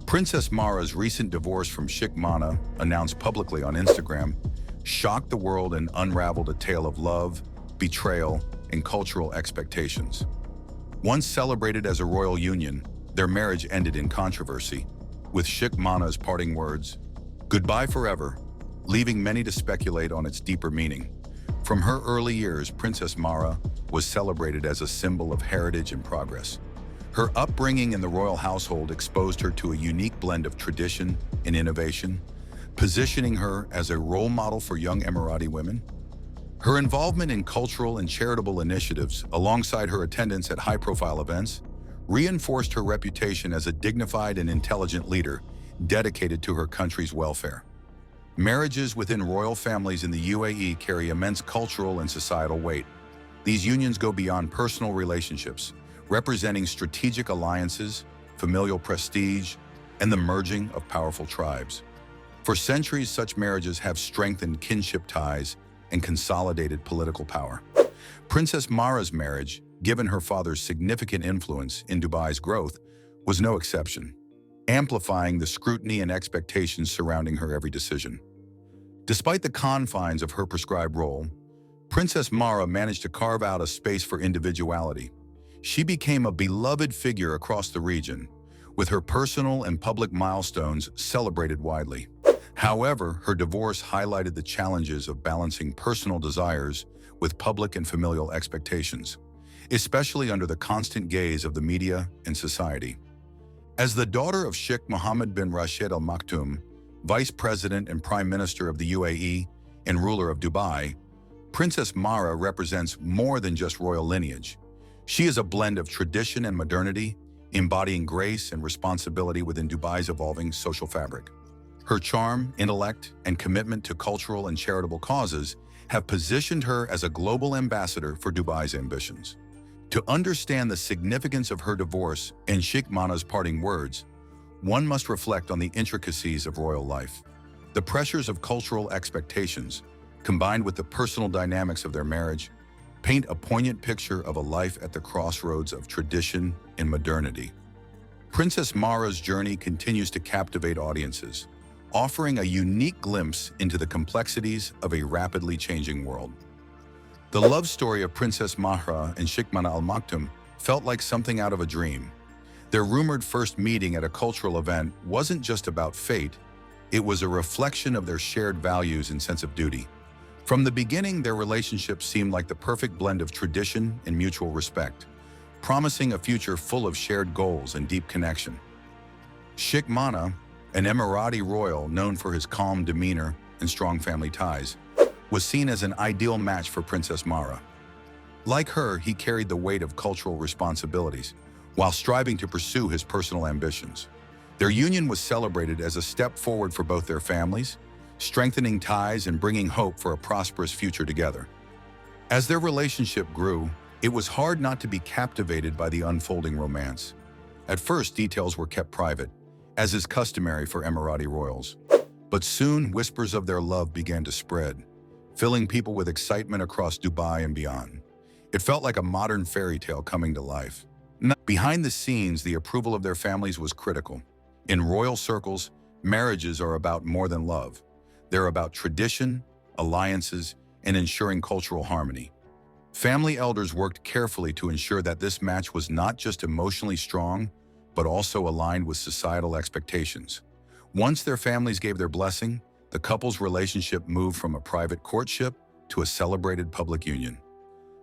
Princess Mahra's recent divorce from Sheikh Mana, announced publicly on Instagram, shocked the world and unraveled a tale of love, betrayal, and cultural expectations. Once celebrated as a royal union, their marriage ended in controversy, with Sheikh Mana's parting words, "Goodbye forever," leaving many to speculate on its deeper meaning. From her early years, Princess Mahra was celebrated as a symbol of heritage and progress. Her upbringing in the royal household exposed her to a unique blend of tradition and innovation, positioning her as a role model for young Emirati women. Her involvement in cultural and charitable initiatives, alongside her attendance at high-profile events, reinforced her reputation as a dignified and intelligent leader dedicated to her country's welfare. Marriages within royal families in the UAE carry immense cultural and societal weight. These unions go beyond personal relationships, representing strategic alliances, familial prestige, and the merging of powerful tribes. For centuries, such marriages have strengthened kinship ties and consolidated political power. Princess Mahra's marriage, given her father's significant influence in Dubai's growth, was no exception, amplifying the scrutiny and expectations surrounding her every decision. Despite the confines of her prescribed role, Princess Mahra managed to carve out a space for individuality. She became a beloved figure across the region, with her personal and public milestones celebrated widely. However, her divorce highlighted the challenges of balancing personal desires with public and familial expectations, especially under the constant gaze of the media and society. As the daughter of Sheikh Mohammed bin Rashid Al Maktoum, Vice President and Prime Minister of the UAE and ruler of Dubai, Princess Mahra represents more than just royal lineage. She is a blend of tradition and modernity, embodying grace and responsibility within Dubai's evolving social fabric. Her charm, intellect, and commitment to cultural and charitable causes have positioned her as a global ambassador for Dubai's ambitions. To understand the significance of her divorce and Sheikh Mana's parting words, one must reflect on the intricacies of royal life. The pressures of cultural expectations, combined with the personal dynamics of their marriage, paint a poignant picture of a life at the crossroads of tradition and modernity. Princess Mahra's journey continues to captivate audiences, offering a unique glimpse into the complexities of a rapidly changing world. The love story of Princess Mahra and Sheikh Mana Al Maktoum felt like something out of a dream. Their rumored first meeting at a cultural event wasn't just about fate, it was a reflection of their shared values and sense of duty. From the beginning, their relationship seemed like the perfect blend of tradition and mutual respect, promising a future full of shared goals and deep connection. Sheikh Mana, an Emirati royal known for his calm demeanor and strong family ties, was seen as an ideal match for Princess Mahra. Like her, he carried the weight of cultural responsibilities, while striving to pursue his personal ambitions. Their union was celebrated as a step forward for both their families, strengthening ties and bringing hope for a prosperous future together. As their relationship grew, it was hard not to be captivated by the unfolding romance. At first, details were kept private, as is customary for Emirati royals. But soon, whispers of their love began to spread, filling people with excitement across Dubai and beyond. It felt like a modern fairy tale coming to life. Behind the scenes, the approval of their families was critical. In royal circles, marriages are about more than love. They're about tradition, alliances, and ensuring cultural harmony. Family elders worked carefully to ensure that this match was not just emotionally strong, but also aligned with societal expectations. Once their families gave their blessing, the couple's relationship moved from a private courtship to a celebrated public union.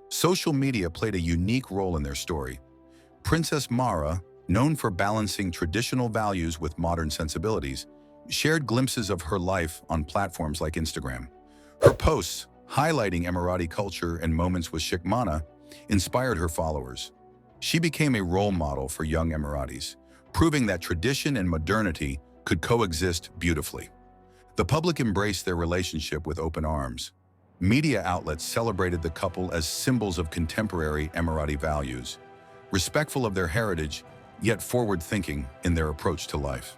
Social media played a unique role in their story. Princess Mahra, known for balancing traditional values with modern sensibilities, shared glimpses of her life on platforms like Instagram. Her posts, highlighting Emirati culture and moments with Sheikh Mana, inspired her followers. She became a role model for young Emiratis, proving that tradition and modernity could coexist beautifully. The public embraced their relationship with open arms. Media outlets celebrated the couple as symbols of contemporary Emirati values, respectful of their heritage, yet forward-thinking in their approach to life.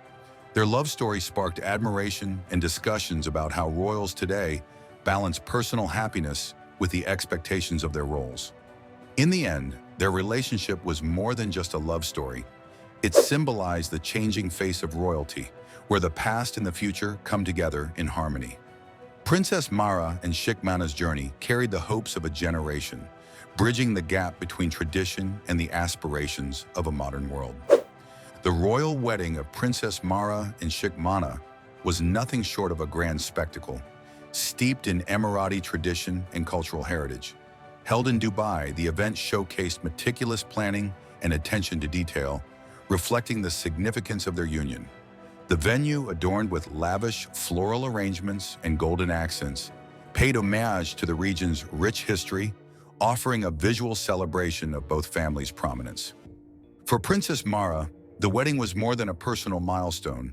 Their love story sparked admiration and discussions about how royals today balance personal happiness with the expectations of their roles. In the end, their relationship was more than just a love story. It symbolized the changing face of royalty, where the past and the future come together in harmony. Princess Mahra and Sheikh Mana's journey carried the hopes of a generation, bridging the gap between tradition and the aspirations of a modern world. The royal wedding of Princess Mahra and Sheikh Mana was nothing short of a grand spectacle, steeped in Emirati tradition and cultural heritage. Held in Dubai, the event showcased meticulous planning and attention to detail, reflecting the significance of their union. The venue, adorned with lavish floral arrangements and golden accents, paid homage to the region's rich history, offering a visual celebration of both families' prominence. For Princess Mahra, the wedding was more than a personal milestone.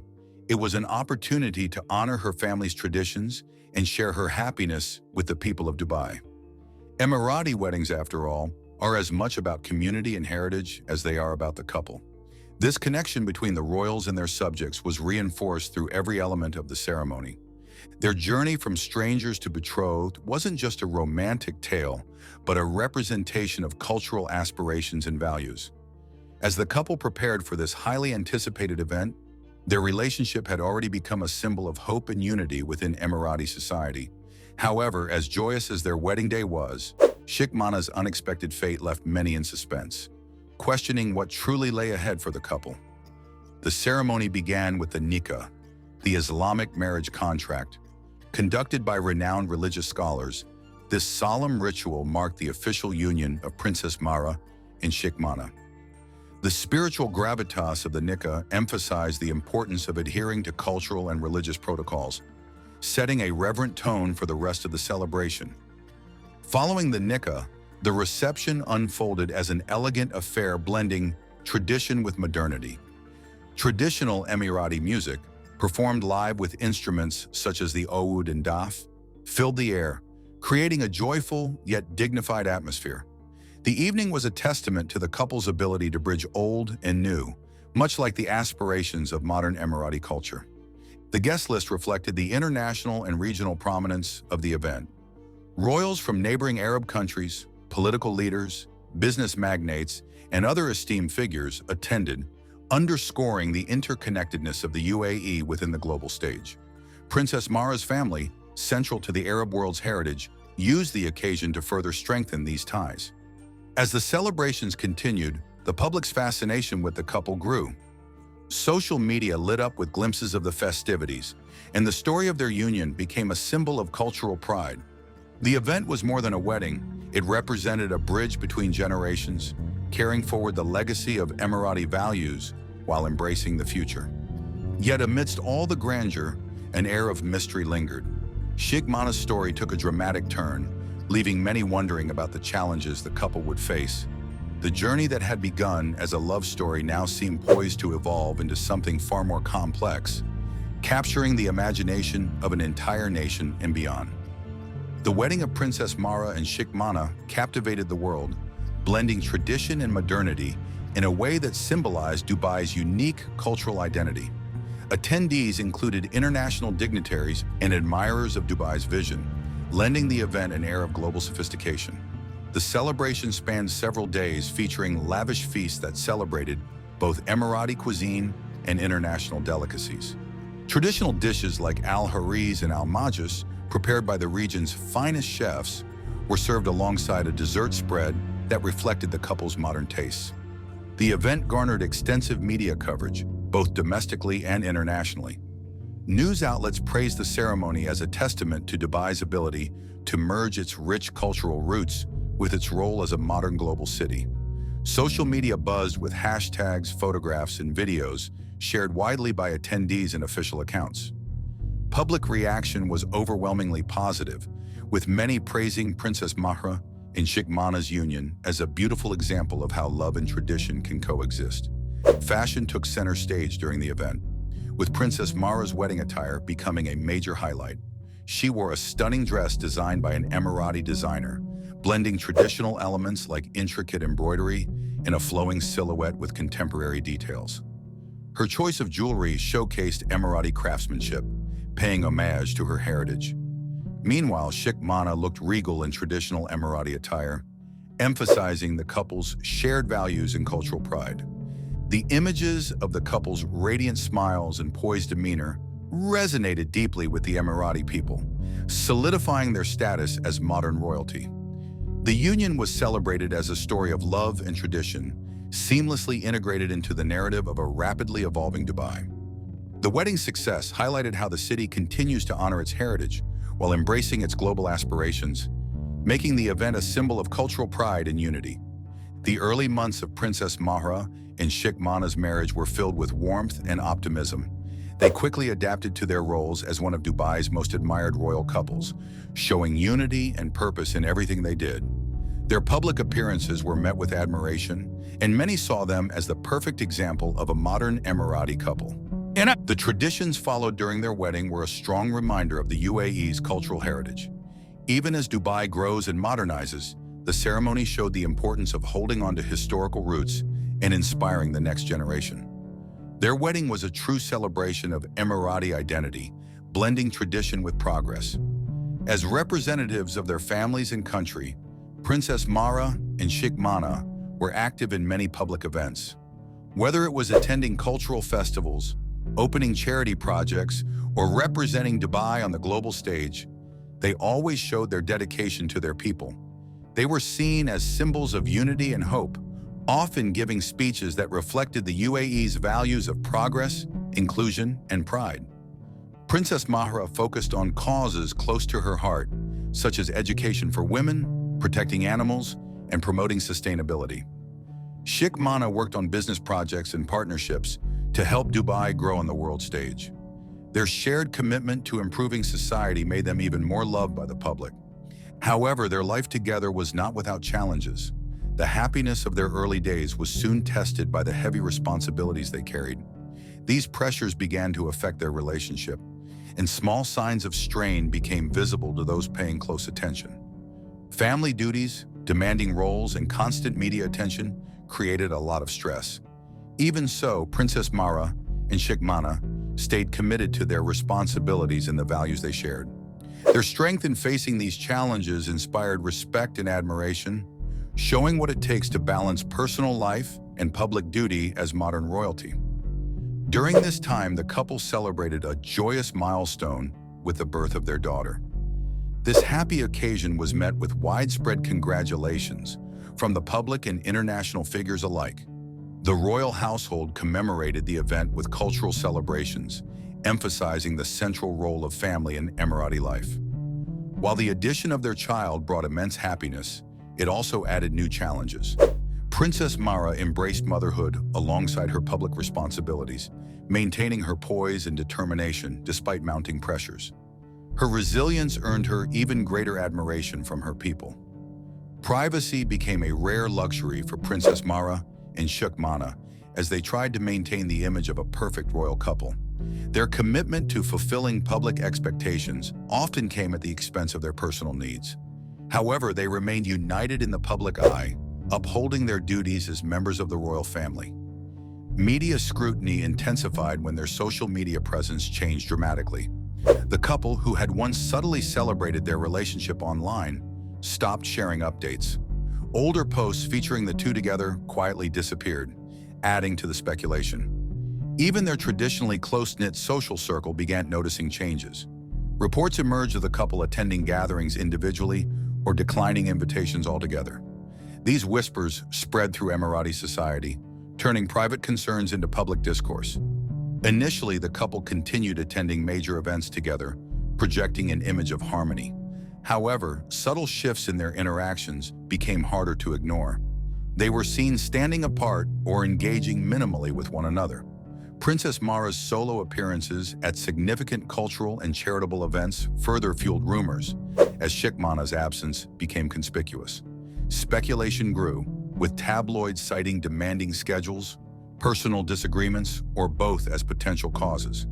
It was an opportunity to honor her family's traditions and share her happiness with the people of Dubai. Emirati weddings, after all, are as much about community and heritage as they are about the couple. This connection between the royals and their subjects was reinforced through every element of the ceremony. Their journey from strangers to betrothed wasn't just a romantic tale, but a representation of cultural aspirations and values. As the couple prepared for this highly anticipated event, their relationship had already become a symbol of hope and unity within Emirati society. However, as joyous as their wedding day was, Sheikh Mana's unexpected fate left many in suspense, questioning what truly lay ahead for the couple. The ceremony began with the nikah, the Islamic marriage contract. Conducted by renowned religious scholars, this solemn ritual marked the official union of Princess Mahra and Sheikh Mana. The spiritual gravitas of the nikah emphasized the importance of adhering to cultural and religious protocols, setting a reverent tone for the rest of the celebration. Following the nikah, the reception unfolded as an elegant affair blending tradition with modernity. Traditional Emirati music, performed live with instruments such as the oud and daf, filled the air, creating a joyful yet dignified atmosphere. The evening was a testament to the couple's ability to bridge old and new, much like the aspirations of modern Emirati culture. The guest list reflected the international and regional prominence of the event. Royals from neighboring Arab countries, political leaders, business magnates, and other esteemed figures attended, underscoring the interconnectedness of the UAE within the global stage. Princess Mahra's family, central to the Arab world's heritage, used the occasion to further strengthen these ties. As the celebrations continued, the public's fascination with the couple grew. Social media lit up with glimpses of the festivities, and the story of their union became a symbol of cultural pride. The event was more than a wedding. It represented a bridge between generations, carrying forward the legacy of Emirati values while embracing the future. Yet amidst all the grandeur, an air of mystery lingered. Sheikh Mana's story took a dramatic turn, leaving many wondering about the challenges the couple would face. The journey that had begun as a love story now seemed poised to evolve into something far more complex, capturing the imagination of an entire nation and beyond. The wedding of Princess Mahra and Sheikh Mana captivated the world, blending tradition and modernity in a way that symbolized Dubai's unique cultural identity. Attendees included international dignitaries and admirers of Dubai's vision, lending the event an air of global sophistication. The celebration spanned several days, featuring lavish feasts that celebrated both Emirati cuisine and international delicacies. Traditional dishes like al-hariz and al-majis, prepared by the region's finest chefs, were served alongside a dessert spread that reflected the couple's modern tastes. The event garnered extensive media coverage, both domestically and internationally. News outlets praised the ceremony as a testament to Dubai's ability to merge its rich cultural roots with its role as a modern global city. Social media buzzed with hashtags, photographs, and videos shared widely by attendees and official accounts. Public reaction was overwhelmingly positive, with many praising Princess Mahra and Sheikh Mana's union as a beautiful example of how love and tradition can coexist. Fashion took center stage during the event, with Princess Mahra's wedding attire becoming a major highlight. She wore a stunning dress designed by an Emirati designer, blending traditional elements like intricate embroidery and a flowing silhouette with contemporary details. Her choice of jewelry showcased Emirati craftsmanship, paying homage to her heritage. Meanwhile, Sheikh Mana looked regal in traditional Emirati attire, emphasizing the couple's shared values and cultural pride. The images of the couple's radiant smiles and poised demeanor resonated deeply with the Emirati people, solidifying their status as modern royalty. The union was celebrated as a story of love and tradition, seamlessly integrated into the narrative of a rapidly evolving Dubai. The wedding's success highlighted how the city continues to honor its heritage while embracing its global aspirations, making the event a symbol of cultural pride and unity. The early months of Princess Mahra and Sheikh Mana's marriage were filled with warmth and optimism. They quickly adapted to their roles as one of Dubai's most admired royal couples, showing unity and purpose in everything they did. Their public appearances were met with admiration, and many saw them as the perfect example of a modern Emirati couple. The traditions followed during their wedding were a strong reminder of the UAE's cultural heritage. Even as Dubai grows and modernizes, the ceremony showed the importance of holding on to historical roots and inspiring the next generation. Their wedding was a true celebration of Emirati identity, blending tradition with progress. As representatives of their families and country, Princess Mahra and Sheikh Mana were active in many public events. Whether it was attending cultural festivals, opening charity projects, or representing Dubai on the global stage, they always showed their dedication to their people. They were seen as symbols of unity and hope, often giving speeches that reflected the UAE's values of progress, inclusion, and pride. Princess Mahra focused on causes close to her heart, such as education for women, protecting animals, and promoting sustainability. Sheikh Mana worked on business projects and partnerships to help Dubai grow on the world stage. Their shared commitment to improving society made them even more loved by the public. However, their life together was not without challenges. The happiness of their early days was soon tested by the heavy responsibilities they carried. These pressures began to affect their relationship, and small signs of strain became visible to those paying close attention. Family duties, demanding roles, and constant media attention created a lot of stress. Even so, Princess Mahra and Sheikh Mana stayed committed to their responsibilities and the values they shared. Their strength in facing these challenges inspired respect and admiration, showing what it takes to balance personal life and public duty as modern royalty. During this time, the couple celebrated a joyous milestone with the birth of their daughter. This happy occasion was met with widespread congratulations from the public and international figures alike. The royal household commemorated the event with cultural celebrations, emphasizing the central role of family in Emirati life. While the addition of their child brought immense happiness, it also added new challenges. Princess Mahra embraced motherhood alongside her public responsibilities, maintaining her poise and determination despite mounting pressures. Her resilience earned her even greater admiration from her people. Privacy became a rare luxury for Princess Mahra and Sheikh Mana as they tried to maintain the image of a perfect royal couple. Their commitment to fulfilling public expectations often came at the expense of their personal needs. However, they remained united in the public eye, upholding their duties as members of the royal family. Media scrutiny intensified when their social media presence changed dramatically. The couple, who had once subtly celebrated their relationship online, stopped sharing updates. Older posts featuring the two together quietly disappeared, adding to the speculation. Even their traditionally close-knit social circle began noticing changes. Reports emerged of the couple attending gatherings individually or declining invitations altogether. These whispers spread through Emirati society, turning private concerns into public discourse. Initially, the couple continued attending major events together, projecting an image of harmony. However, subtle shifts in their interactions became harder to ignore. They were seen standing apart or engaging minimally with one another. Princess Mahra's solo appearances at significant cultural and charitable events further fueled rumors, as Sheikh Mana's absence became conspicuous. Speculation grew, with tabloids citing demanding schedules, personal disagreements, or both as potential causes.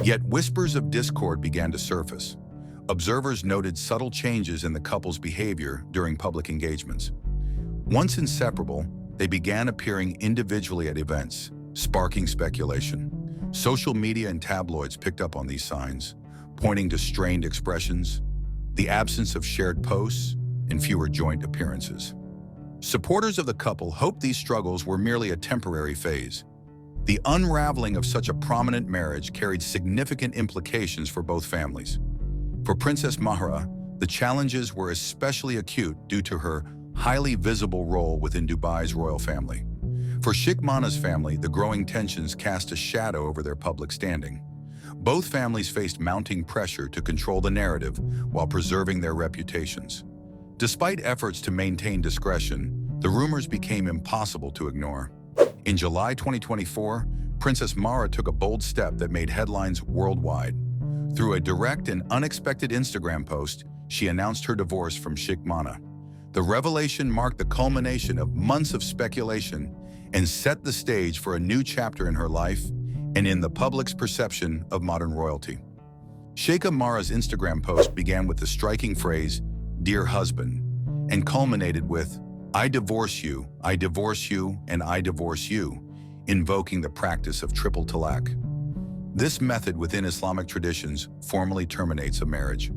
Yet whispers of discord began to surface. Observers noted subtle changes in the couple's behavior during public engagements. Once inseparable, they began appearing individually at events, sparking speculation. Social media and tabloids picked up on these signs, pointing to strained expressions, the absence of shared posts, and fewer joint appearances. Supporters of the couple hoped these struggles were merely a temporary phase. The unraveling of such a prominent marriage carried significant implications for both families. For Princess Mahra, the challenges were especially acute due to her highly visible role within Dubai's royal family. For Sheikh Mana's family, the growing tensions cast a shadow over their public standing. Both families faced mounting pressure to control the narrative while preserving their reputations. Despite efforts to maintain discretion, the rumors became impossible to ignore. In July 2024, Princess Mahra took a bold step that made headlines worldwide. Through a direct and unexpected Instagram post, she announced her divorce from Sheikh Mana. The revelation marked the culmination of months of speculation and set the stage for a new chapter in her life and in the public's perception of modern royalty. Sheikh Mahra's Instagram post began with the striking phrase, "Dear husband," and culminated with, I divorce you, and I divorce you," invoking the practice of triple talaq. This method within Islamic traditions formally terminates a marriage.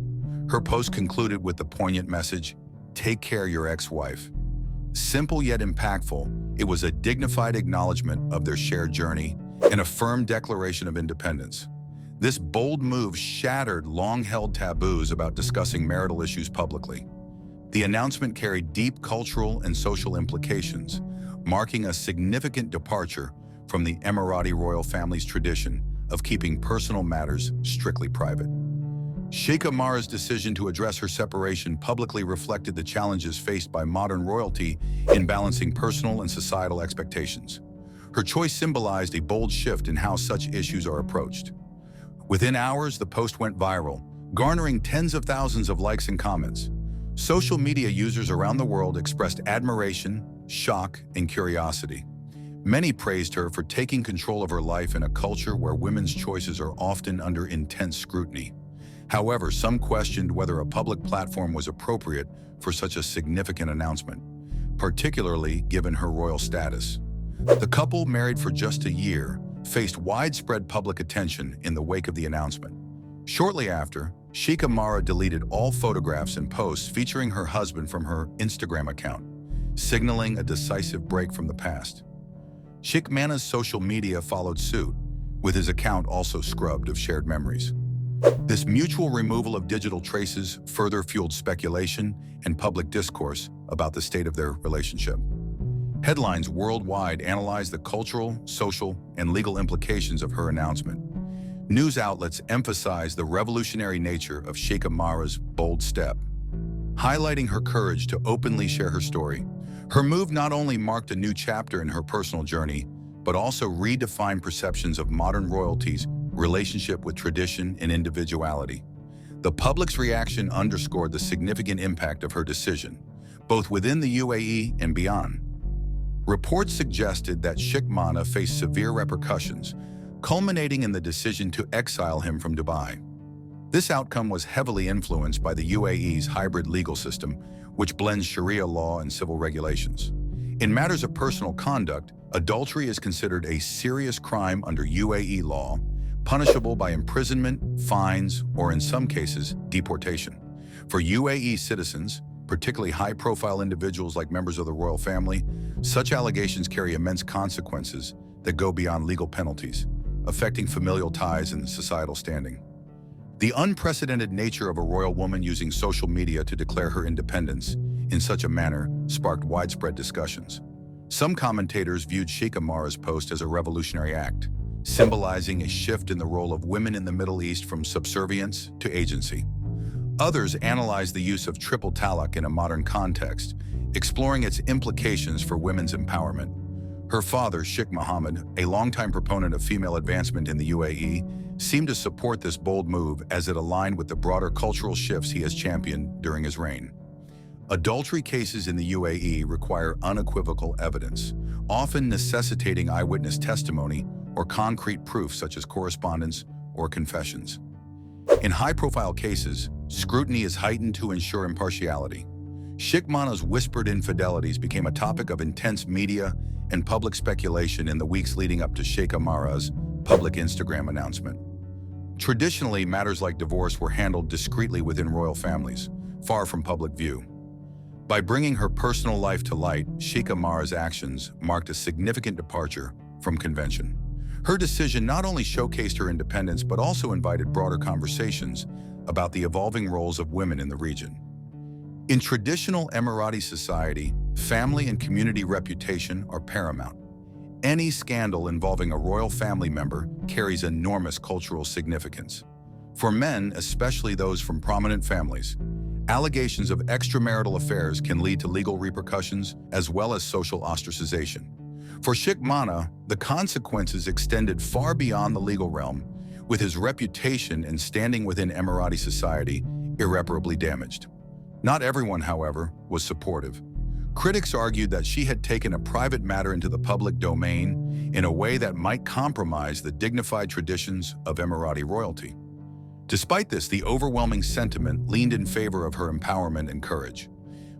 Her post concluded with the poignant message, "Take care your ex-wife." Simple yet impactful, it was a dignified acknowledgement of their shared journey and a firm declaration of independence. This bold move shattered long-held taboos about discussing marital issues publicly. The announcement carried deep cultural and social implications, marking a significant departure from the Emirati royal family's tradition of keeping personal matters strictly private. Sheikh Mahra's decision to address her separation publicly reflected the challenges faced by modern royalty in balancing personal and societal expectations. Her choice symbolized a bold shift in how such issues are approached. Within hours, the post went viral, garnering tens of thousands of likes and comments. Social media users around the world expressed admiration, shock, and curiosity. Many praised her for taking control of her life in a culture where women's choices are often under intense scrutiny. However, some questioned whether a public platform was appropriate for such a significant announcement, particularly given her royal status. The couple, married for just a year, faced widespread public attention in the wake of the announcement. Shortly after, Sheikh Mahra deleted all photographs and posts featuring her husband from her Instagram account, signaling a decisive break from the past. Sheikh Mana's social media followed suit, with his account also scrubbed of shared memories. This mutual removal of digital traces further fueled speculation and public discourse about the state of their relationship. Headlines worldwide analyzed the cultural, social, and legal implications of her announcement. News outlets emphasized the revolutionary nature of Sheikh Mahra's bold step, highlighting her courage to openly share her story. Her move not only marked a new chapter in her personal journey, but also redefined perceptions of modern royalty's relationship with tradition and individuality. The public's reaction underscored the significant impact of her decision, both within the UAE and beyond. Reports suggested that Sheikh Mana faced severe repercussions, culminating in the decision to exile him from Dubai. This outcome was heavily influenced by the UAE's hybrid legal system, which blends Sharia law and civil regulations. In matters of personal conduct, adultery is considered a serious crime under UAE law, punishable by imprisonment, fines, or in some cases, deportation. For UAE citizens, particularly high-profile individuals like members of the royal family, such allegations carry immense consequences that go beyond legal penalties, affecting familial ties and societal standing. The unprecedented nature of a royal woman using social media to declare her independence in such a manner sparked widespread discussions. Some commentators viewed Sheikh Mahra's post as a revolutionary act, symbolizing a shift in the role of women in the Middle East from subservience to agency. Others analyzed the use of triple talaq in a modern context, exploring its implications for women's empowerment. Her father, Sheikh Mohammed, a longtime proponent of female advancement in the UAE, seemed to support this bold move as it aligned with the broader cultural shifts he has championed during his reign. Adultery cases in the UAE require unequivocal evidence, often necessitating eyewitness testimony or concrete proof such as correspondence or confessions. In high-profile cases, scrutiny is heightened to ensure impartiality. Sheikh Mana's whispered infidelities became a topic of intense media and public speculation in the weeks leading up to Sheikh Mahra's public Instagram announcement. Traditionally, matters like divorce were handled discreetly within royal families, far from public view. By bringing her personal life to light, Sheikh Mahra's actions marked a significant departure from convention. Her decision not only showcased her independence but also invited broader conversations about the evolving roles of women in the region. In traditional Emirati society, family and community reputation are paramount. Any scandal involving a royal family member carries enormous cultural significance. For men, especially those from prominent families, allegations of extramarital affairs can lead to legal repercussions as well as social ostracization. For Sheikh Mahra, the consequences extended far beyond the legal realm, with his reputation and standing within Emirati society irreparably damaged. Not everyone, however, was supportive. Critics argued that she had taken a private matter into the public domain in a way that might compromise the dignified traditions of Emirati royalty. Despite this, the overwhelming sentiment leaned in favor of her empowerment and courage.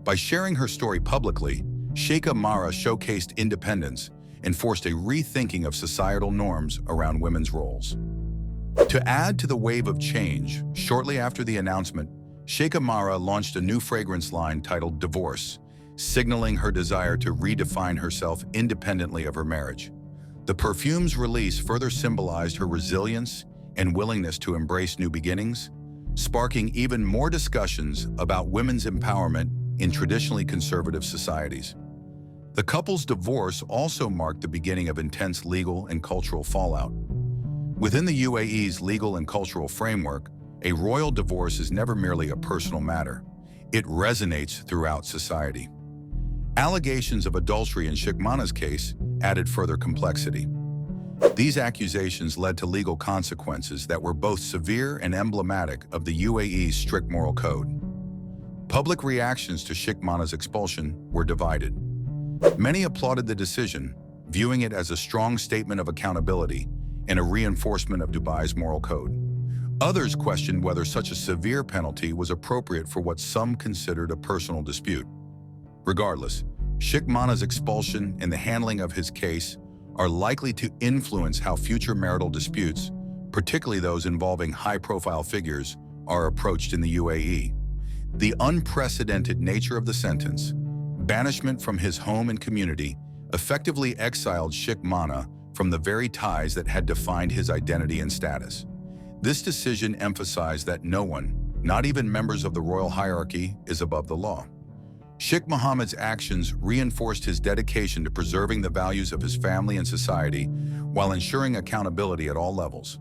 By sharing her story publicly, Sheikha Mahra showcased independence and forced a rethinking of societal norms around women's roles. To add to the wave of change, shortly after the announcement, Sheikha Mahra launched a new fragrance line titled Divorce, signaling her desire to redefine herself independently of her marriage. The perfume's release further symbolized her resilience and willingness to embrace new beginnings, sparking even more discussions about women's empowerment in traditionally conservative societies. The couple's divorce also marked the beginning of intense legal and cultural fallout. Within the UAE's legal and cultural framework, a royal divorce is never merely a personal matter. It resonates throughout society. Allegations of adultery in Sheikh Mahra's case added further complexity. These accusations led to legal consequences that were both severe and emblematic of the UAE's strict moral code. Public reactions to Sheikh Mahra's expulsion were divided. Many applauded the decision, viewing it as a strong statement of accountability and a reinforcement of Dubai's moral code. Others questioned whether such a severe penalty was appropriate for what some considered a personal dispute. Regardless, Sheikh Mahra's expulsion and the handling of his case are likely to influence how future marital disputes, particularly those involving high-profile figures, are approached in the UAE. The unprecedented nature of the sentence, banishment from his home and community, effectively exiled Sheikh Mahra from the very ties that had defined his identity and status. This decision emphasized that no one, not even members of the royal hierarchy, is above the law. Sheikh Mohammed's actions reinforced his dedication to preserving the values of his family and society while ensuring accountability at all levels.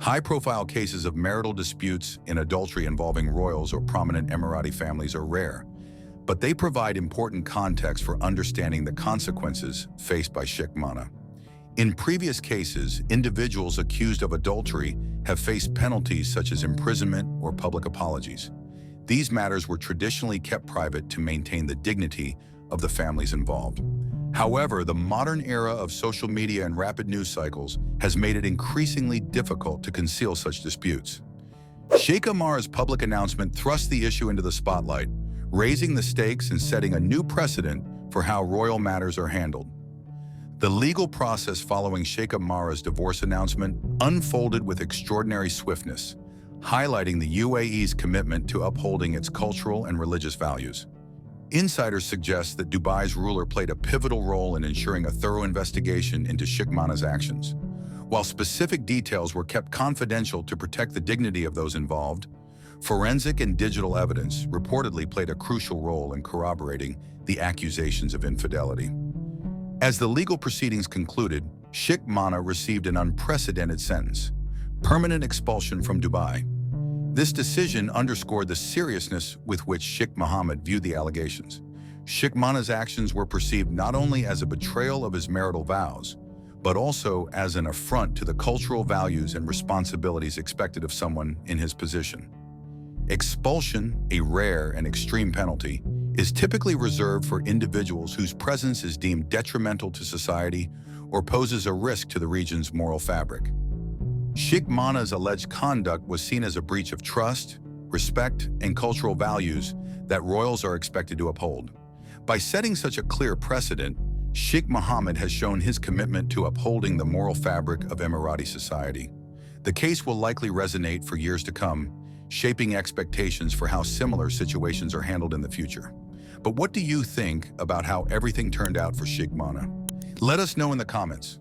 High-profile cases of marital disputes and adultery involving royals or prominent Emirati families are rare, but they provide important context for understanding the consequences faced by Sheikh Mahra. In previous cases, individuals accused of adultery have faced penalties such as imprisonment or public apologies. These matters were traditionally kept private to maintain the dignity of the families involved. However, the modern era of social media and rapid news cycles has made it increasingly difficult to conceal such disputes. Sheikh Mahra's public announcement thrust the issue into the spotlight, raising the stakes and setting a new precedent for how royal matters are handled. The legal process following Sheikh Mahra's divorce announcement unfolded with extraordinary swiftness, highlighting the UAE's commitment to upholding its cultural and religious values. Insiders suggest that Dubai's ruler played a pivotal role in ensuring a thorough investigation into Sheikh Mahra's actions. While specific details were kept confidential to protect the dignity of those involved, forensic and digital evidence reportedly played a crucial role in corroborating the accusations of infidelity. As the legal proceedings concluded, Sheikh Mahra received an unprecedented sentence: permanent expulsion from Dubai. This decision underscored the seriousness with which Sheikh Mohammed viewed the allegations. Sheikh Mahra's actions were perceived not only as a betrayal of his marital vows, but also as an affront to the cultural values and responsibilities expected of someone in his position. Expulsion, a rare and extreme penalty, is typically reserved for individuals whose presence is deemed detrimental to society or poses a risk to the region's moral fabric. Sheikh Mahra's alleged conduct was seen as a breach of trust, respect, and cultural values that royals are expected to uphold. By setting such a clear precedent, Sheikh Mohammed has shown his commitment to upholding the moral fabric of Emirati society. The case will likely resonate for years to come, shaping expectations for how similar situations are handled in the future. But what do you think about how everything turned out for Sheikh Mana? Let us know in the comments.